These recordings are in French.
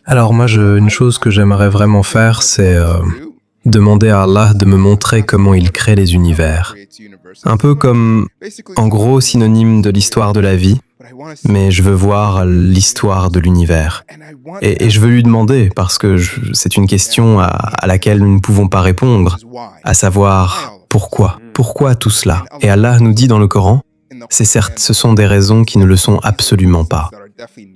Alors moi, une chose que j'aimerais vraiment faire, c'est demander à Allah de me montrer comment il crée les univers. Un peu comme, en gros, synonyme de l'histoire de la vie, mais je veux voir l'histoire de l'univers. Et je veux lui demander, parce que c'est une question à laquelle nous ne pouvons pas répondre, à savoir pourquoi. Pourquoi tout cela? Et Allah nous dit dans le Coran, c'est certes, ce sont des raisons qui ne le sont absolument pas.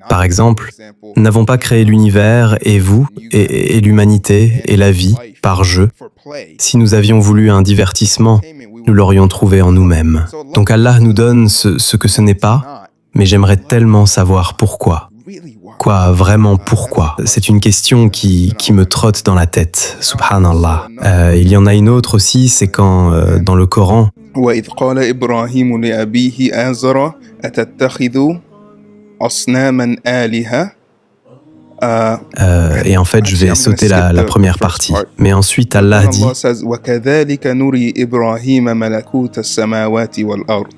Par exemple, nous n'avons pas créé l'univers et vous, et l'humanité, et la vie, par jeu. Si nous avions voulu un divertissement, nous l'aurions trouvé en nous-mêmes. Donc Allah nous donne ce que ce n'est pas, mais j'aimerais tellement savoir pourquoi. Quoi, vraiment pourquoi? C'est une question qui me trotte dans la tête, subhanallah. Il y en a une autre aussi, c'est quand, dans le Coran, وإذ قال إبراهيم لأبيه آزر أتتخذ أصناما آلهة. et en fait, je vais sauter la première partie. Mais ensuite, Allah dit, وكذلك نري إبراهيم ملكوت السماوات والأرض.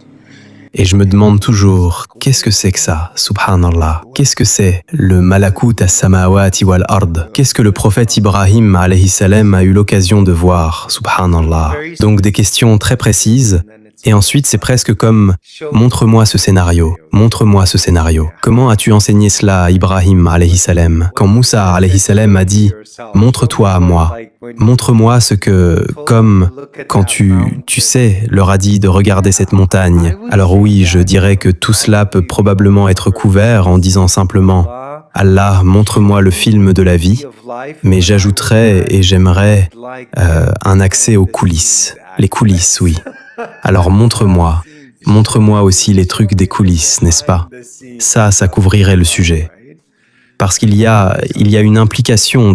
et je me demande toujours, qu'est-ce que c'est que ça, subhanallah? Qu'est-ce que c'est le malakut as-samawati wal ard? Qu'est-ce que le prophète Ibrahim alayhi salam a eu l'occasion de voir, subhanallah? Donc des questions très précises. Et ensuite, c'est presque comme « Montre-moi ce scénario, montre-moi ce scénario. Comment as-tu enseigné cela à Ibrahim alayhi salam? Quand Moussa alayhi salam a dit « Montre-toi à moi, montre-moi ce que, comme quand tu sais, leur a dit de regarder cette montagne. » Alors oui, je dirais que tout cela peut probablement être couvert en disant simplement « Allah, montre-moi le film de la vie », mais j'ajouterais et j'aimerais un accès aux coulisses. Les coulisses, oui. Alors montre-moi aussi les trucs des coulisses, n'est-ce pas? Ça couvrirait le sujet. Parce qu'il y a une implication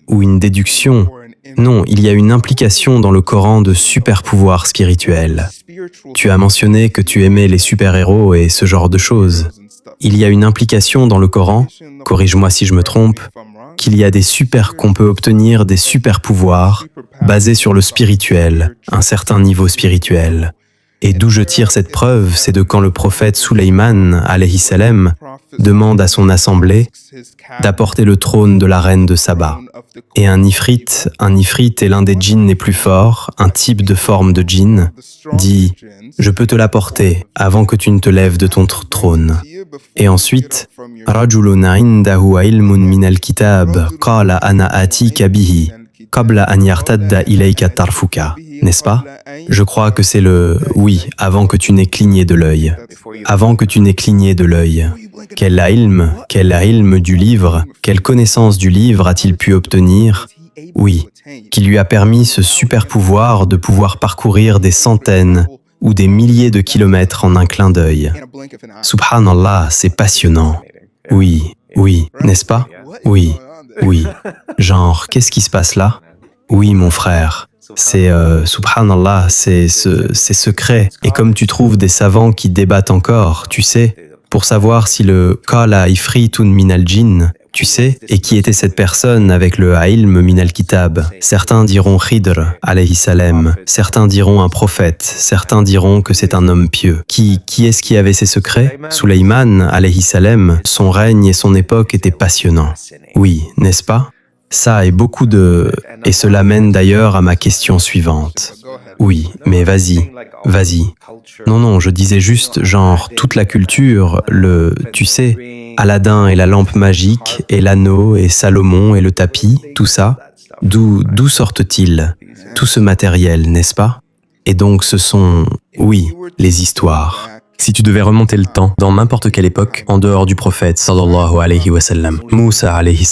ou une déduction. Non, il y a une implication dans le Coran de super-pouvoirs spirituels. Tu as mentionné que tu aimais les super-héros et ce genre de choses. Il y a une implication dans le Coran, corrige-moi si je me trompe, qu'on peut obtenir des super-pouvoirs basés sur le spirituel, un certain niveau spirituel. Et d'où je tire cette preuve, c'est de quand le prophète Sulayman, alayhi salam, demande à son assemblée d'apporter le trône de la reine de Saba. Et un ifrit est l'un des djinns les plus forts, un type de forme de djinn, dit « Je peux te l'apporter avant que tu ne te lèves de ton trône ». Et ensuite, « Rajulun indahu ilmun min al-kitab, qala ana atika bihi, qabla an yartadda ilayka tarfuka » n'est-ce pas? Je crois que c'est oui, avant que tu n'aies cligné de l'œil. Avant que tu n'aies cligné de l'œil. Quel ilm du livre, quelle connaissance du livre a-t-il pu obtenir? Oui, qui lui a permis ce super pouvoir de pouvoir parcourir des centaines ou des milliers de kilomètres en un clin d'œil. Subhanallah, c'est passionnant. Oui, n'est-ce pas? Oui. Genre, qu'est-ce qui se passe là? Oui, mon frère. C'est, subhanallah, c'est secret. Et comme tu trouves des savants qui débattent encore, tu sais, pour savoir si le qala ifritun min al-jinn, tu sais, et qui était cette personne avec le ilm min al-kitab. Certains diront Khidr, alayhi salam. Certains diront un prophète. Certains diront que c'est un homme pieux. Qui est-ce qui avait ces secrets? Sulayman, alayhi salam. Son règne et son époque étaient passionnants. Oui, n'est-ce pas? Ça et et cela mène d'ailleurs à ma question suivante. Oui, mais vas-y. Non, je disais juste, genre, toute la culture, tu sais, Aladdin et la lampe magique, et l'anneau, et Salomon, et le tapis, tout ça, d'où sortent-ils? Tout ce matériel, n'est-ce pas? Et donc ce sont, oui, les histoires. Si tu devais remonter le temps, dans n'importe quelle époque, en dehors du prophète, sallallahu alayhi wa sallam, Moussa alayhi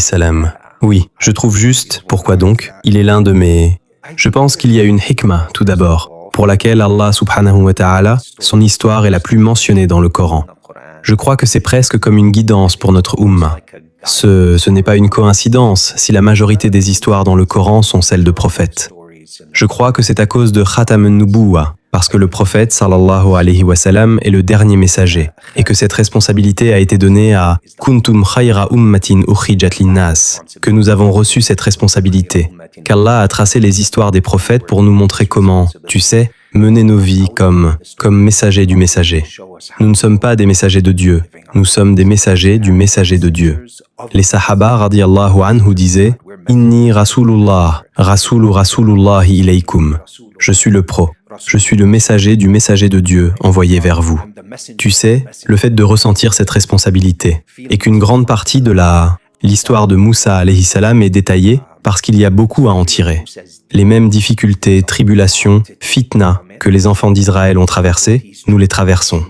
salam. Oui, je trouve juste, pourquoi donc? Il est l'un de mes... Je pense qu'il y a une hikmah, tout d'abord, pour laquelle Allah subhanahu wa ta'ala, son histoire est la plus mentionnée dans le Coran. Je crois que c'est presque comme une guidance pour notre ummah. Ce n'est pas une coïncidence si la majorité des histoires dans le Coran sont celles de prophètes. Je crois que c'est à cause de Khatam an-Nubuwah, parce que le prophète, sallallahu alayhi wa sallam, est le dernier messager, et que cette responsabilité a été donnée à « Kuntum khayra ummatin ukhrijat linnas », que nous avons reçu cette responsabilité, qu'Allah a tracé les histoires des prophètes pour nous montrer comment, tu sais, mener nos vies comme messagers du messager. Nous ne sommes pas des messagers de Dieu, nous sommes des messagers du messager de Dieu. Les Sahaba radiyallahu anhu disaient « Inni Rasulullah, Rasulullahi ilaykum » Je suis le je suis le messager du messager de Dieu envoyé vers vous. Tu sais, le fait de ressentir cette responsabilité et qu'une grande partie de l'histoire de Moussa alayhi salam est détaillée parce qu'il y a beaucoup à en tirer. Les mêmes difficultés, tribulations, fitna que les enfants d'Israël ont traversées, nous les traversons.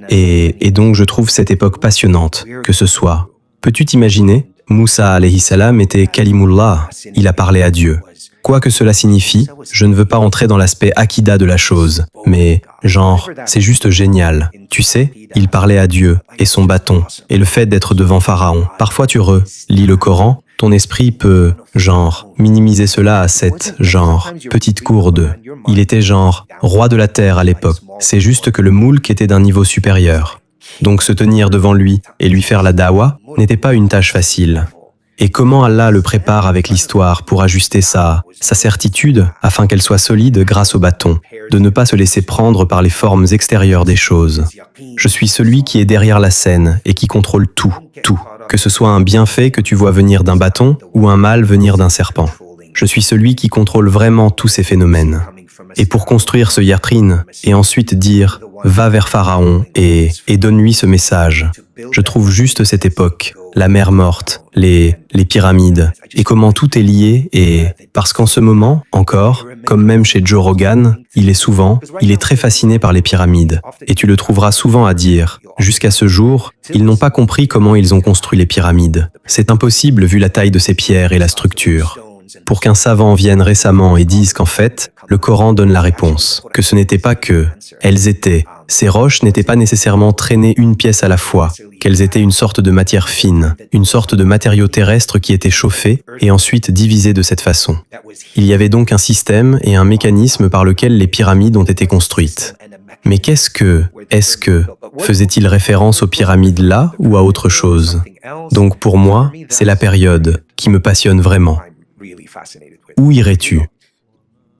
Et donc je trouve cette époque passionnante, que ce soit. Peux-tu t'imaginer? Moussa alayhi salam était Kalimullah, il a parlé à Dieu. Quoi que cela signifie, je ne veux pas entrer dans l'aspect akida de la chose, mais c'est juste génial. Tu sais, il parlait à Dieu, et son bâton, et le fait d'être devant Pharaon. Parfois tu lis le Coran, ton esprit peut, minimiser cela à cette, petite cour de. Il était roi de la terre à l'époque. C'est juste que le moulk était d'un niveau supérieur. Donc se tenir devant lui et lui faire la dawa n'était pas une tâche facile. Et comment Allah le prépare avec l'histoire pour ajuster sa certitude afin qu'elle soit solide grâce au bâton, de ne pas se laisser prendre par les formes extérieures des choses. Je suis celui qui est derrière la scène et qui contrôle tout, que ce soit un bienfait que tu vois venir d'un bâton ou un mal venir d'un serpent. Je suis celui qui contrôle vraiment tous ces phénomènes. Et pour construire ce yaqin et ensuite dire « va vers Pharaon et donne-lui ce message », je trouve juste cette époque, la mer morte, les pyramides, et comment tout est lié et parce qu'en ce moment, encore, comme même chez Joe Rogan, il est très fasciné par les pyramides. Et tu le trouveras souvent à dire, jusqu'à ce jour, ils n'ont pas compris comment ils ont construit les pyramides. C'est impossible vu la taille de ces pierres et la structure. Pour qu'un savant vienne récemment et dise qu'en fait, le Coran donne la réponse, que ce n'était pas que ces roches n'étaient pas nécessairement traînées une pièce à la fois, qu'elles étaient une sorte de matière fine, une sorte de matériau terrestre qui était chauffé et ensuite divisé de cette façon. Il y avait donc un système et un mécanisme par lequel les pyramides ont été construites. Mais est-ce que faisait-il référence aux pyramides là ou à autre chose? Donc pour moi, c'est la période qui me passionne vraiment. Où irais-tu?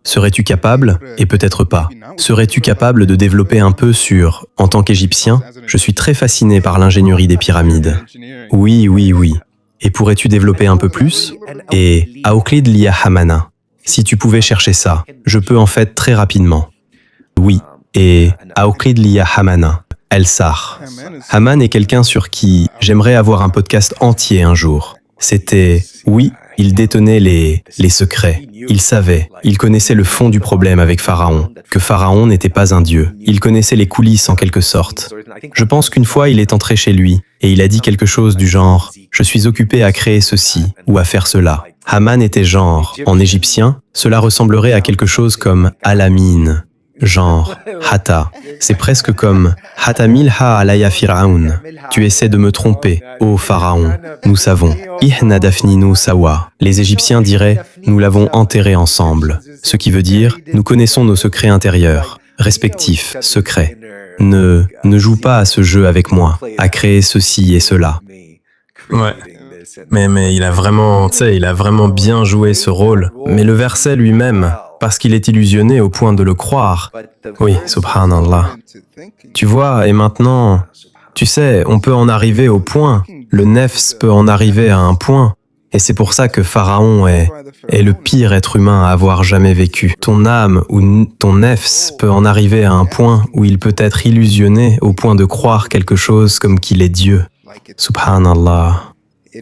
Serais-tu capable, et peut-être pas, serais-tu capable de développer un peu sur, en tant qu'Égyptien, je suis très fasciné par l'ingénierie des pyramides. Oui. Et pourrais-tu développer un peu plus? Et Aouklid Liya Hamana. Si tu pouvais chercher ça, je peux en fait très rapidement. Oui, et Aouklid Liya Hamana. El-Sar. Haman est quelqu'un sur qui j'aimerais avoir un podcast entier un jour. C'était, oui, il détenait les secrets. Il savait, il connaissait le fond du problème avec Pharaon, que Pharaon n'était pas un dieu. Il connaissait les coulisses en quelque sorte. Je pense qu'une fois il est entré chez lui et il a dit quelque chose du genre « Je suis occupé à créer ceci ou à faire cela ». Haman était en égyptien, cela ressemblerait à quelque chose comme « Alamin ». Hata. C'est presque comme Hatamilha alaya Firaoun. Tu essaies de me tromper, ô Pharaon. Nous savons. Ihna dafninu sawa. Les Égyptiens diraient nous l'avons enterré ensemble. Ce qui veut dire nous connaissons nos secrets intérieurs, respectifs, secrets. Ne joue pas à ce jeu avec moi, à créer ceci et cela. Ouais. Mais il a vraiment bien joué ce rôle. Mais le verset lui-même, parce qu'il est illusionné au point de le croire. Oui, subhanallah. Tu vois, et maintenant, tu sais, on peut en arriver au point, le nefs peut en arriver à un point, et c'est pour ça que Pharaon est le pire être humain à avoir jamais vécu. Ton âme ou ton nefs peut en arriver à un point où il peut être illusionné au point de croire quelque chose comme qu'il est Dieu, subhanallah,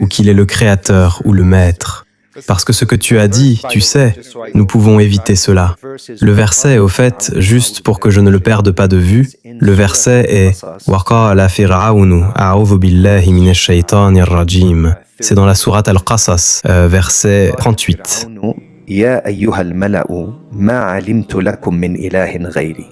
ou qu'il est le créateur ou le maître. Parce que ce que tu as dit, tu sais, nous pouvons éviter cela. Le verset, au fait, juste pour que je ne le perde pas de vue, le verset est « Waqala Fir'aunu a'udhu billahi minash shaytanir rajim ». C'est dans la sourate Al-Qasas, verset 38. Ya ayyuhal mala'u ma 'alimtu lakum min ilahin ghayri.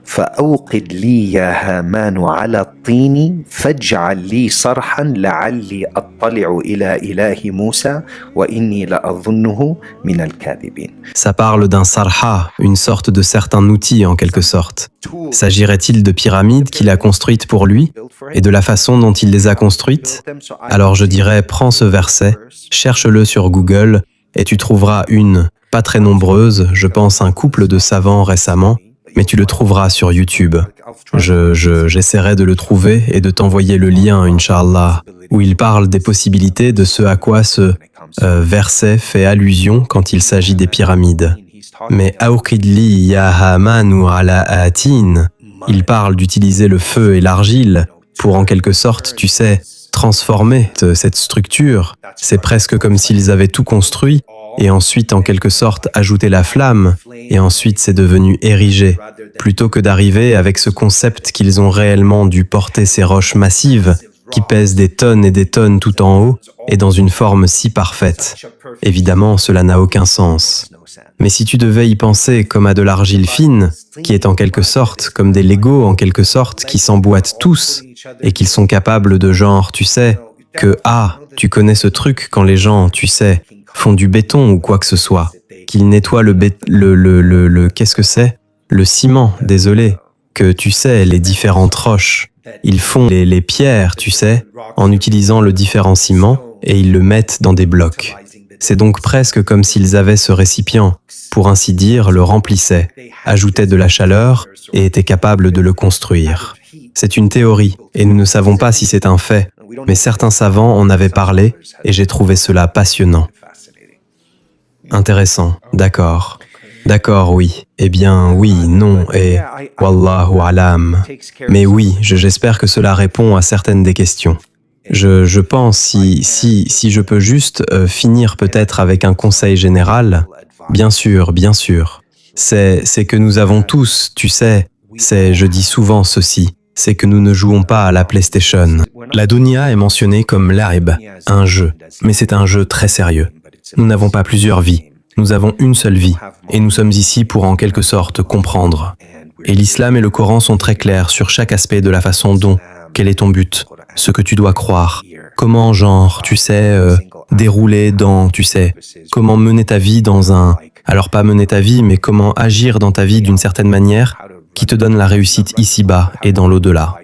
فأوقد لي يا هامان على الطين فاجعل لي صرحا لعلي أطلع إلى إله موسى وإني لأظنه من الكاذبين. Ça parle d'un sarha, une sorte de certain outil en quelque sorte. S'agirait-il de pyramides qu'il a construites pour lui et de la façon dont il les a construites? Alors je dirais, prends ce verset, cherche-le sur Google et tu trouveras pas très nombreuse, je pense un couple de savants récemment, mais tu le trouveras sur YouTube. J'essaierai de le trouver et de t'envoyer le lien, Inch'Allah, où il parle des possibilités de ce à quoi ce verset fait allusion quand il s'agit des pyramides. Mais Awqidli ya Hamanu ala atin, il parle d'utiliser le feu et l'argile pour en quelque sorte, tu sais, transformer cette structure. C'est presque comme s'ils avaient tout construit et ensuite en quelque sorte ajouté la flamme et ensuite c'est devenu érigé. Plutôt que d'arriver avec ce concept qu'ils ont réellement dû porter ces roches massives qui pèsent des tonnes et des tonnes tout en haut et dans une forme si parfaite. Évidemment, cela n'a aucun sens. Mais si tu devais y penser comme à de l'argile fine, qui est en quelque sorte comme des Legos en quelque sorte, qui s'emboîtent tous, et qu'ils sont capables de genre, tu sais, que tu connais ce truc quand les gens, tu sais, font du béton ou quoi que ce soit, qu'ils nettoient qu'est-ce que c'est? Le ciment, désolé, que tu sais, les différentes roches, ils font les pierres, tu sais, en utilisant le différent ciment, et ils le mettent dans des blocs. C'est donc presque comme s'ils avaient ce récipient, pour ainsi dire, le remplissaient, ajoutaient de la chaleur et étaient capables de le construire. C'est une théorie, et nous ne savons pas si c'est un fait, mais certains savants en avaient parlé, et j'ai trouvé cela passionnant. Intéressant, d'accord. D'accord, oui. Eh bien, oui, non, et Wallahu alam. Mais oui, j'espère que cela répond à certaines des questions. Je pense, si je peux juste finir peut-être avec un conseil général, bien sûr, c'est que nous avons tous, tu sais, je dis souvent ceci, c'est que nous ne jouons pas à la PlayStation. La dunya est mentionnée comme l'a'ib, un jeu, mais c'est un jeu très sérieux. Nous n'avons pas plusieurs vies, nous avons une seule vie, et nous sommes ici pour en quelque sorte comprendre. Et l'islam et le Coran sont très clairs sur chaque aspect de la façon dont, quel est ton but, ce que tu dois croire, comment genre, tu sais, dérouler dans, tu sais, comment mener ta vie alors pas mener ta vie, mais comment agir dans ta vie d'une certaine manière qui te donne la réussite ici-bas et dans l'au-delà.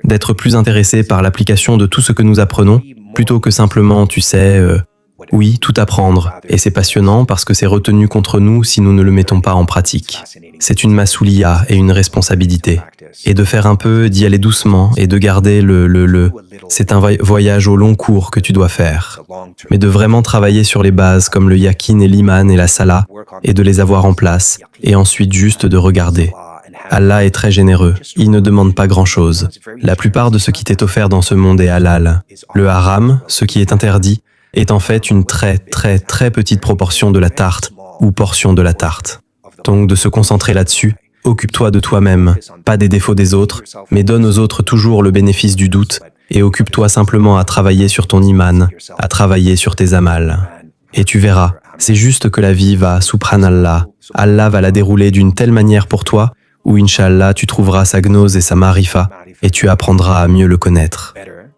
D'être plus intéressé par l'application de tout ce que nous apprenons, plutôt que simplement, tu sais, oui, tout apprendre. Et c'est passionnant parce que c'est retenu contre nous si nous ne le mettons pas en pratique. C'est une masouliya et une responsabilité. Et de faire un peu, d'y aller doucement et de garder c'est un voyage au long cours que tu dois faire. Mais de vraiment travailler sur les bases comme le yakin et l'iman et la salah et de les avoir en place et ensuite juste de regarder. Allah est très généreux, il ne demande pas grand-chose. La plupart de ce qui t'est offert dans ce monde est halal. Le haram, ce qui est interdit, est en fait une très petite proportion de la tarte ou portion de la tarte. Donc de se concentrer là-dessus, occupe-toi de toi-même, pas des défauts des autres, mais donne aux autres toujours le bénéfice du doute et occupe-toi simplement à travailler sur ton iman, à travailler sur tes amals. Et tu verras, c'est juste que la vie va, subhanallah, Allah va la dérouler d'une telle manière pour toi où, Inch'Allah, tu trouveras sa gnose et sa marifa et tu apprendras à mieux le connaître.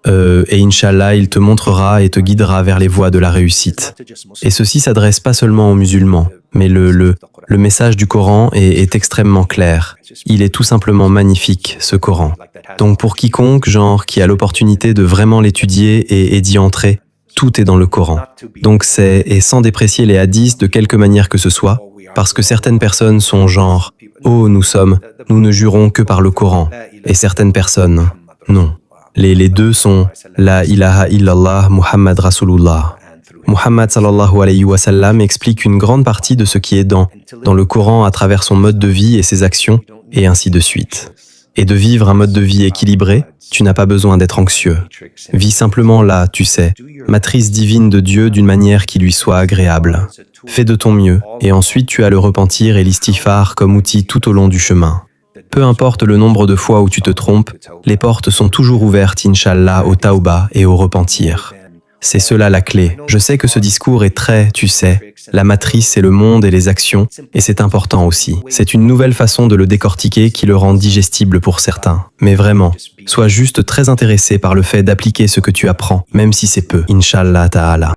Et Inch'Allah, il te montrera et te guidera vers les voies de la réussite. Et ceci s'adresse pas seulement aux musulmans, mais le message du Coran est extrêmement clair. Il est tout simplement magnifique, ce Coran. Donc pour quiconque, genre, qui a l'opportunité de vraiment l'étudier et d'y entrer, tout est dans le Coran. Donc et sans déprécier les hadiths de quelque manière que ce soit, parce que certaines personnes sont genre, oh, nous ne jurons que par le Coran, et certaines personnes, non. Les deux sont La ilaha illallah Muhammad Rasulullah. Muhammad sallallahu alayhi wa sallam explique une grande partie de ce qui est dans le Coran à travers son mode de vie et ses actions, et ainsi de suite. Et de vivre un mode de vie équilibré, tu n'as pas besoin d'être anxieux. Vis simplement là, tu sais, matrice divine de Dieu d'une manière qui lui soit agréable. Fais de ton mieux, et ensuite tu as le repentir et l'istighfar comme outil tout au long du chemin. Peu importe le nombre de fois où tu te trompes, les portes sont toujours ouvertes, Inch'Allah, au tauba et au repentir. C'est cela la clé. Je sais que ce discours est très, tu sais, la matrice c'est le monde et les actions, et c'est important aussi. C'est une nouvelle façon de le décortiquer qui le rend digestible pour certains. Mais vraiment, sois juste très intéressé par le fait d'appliquer ce que tu apprends, même si c'est peu, Inch'Allah ta'ala.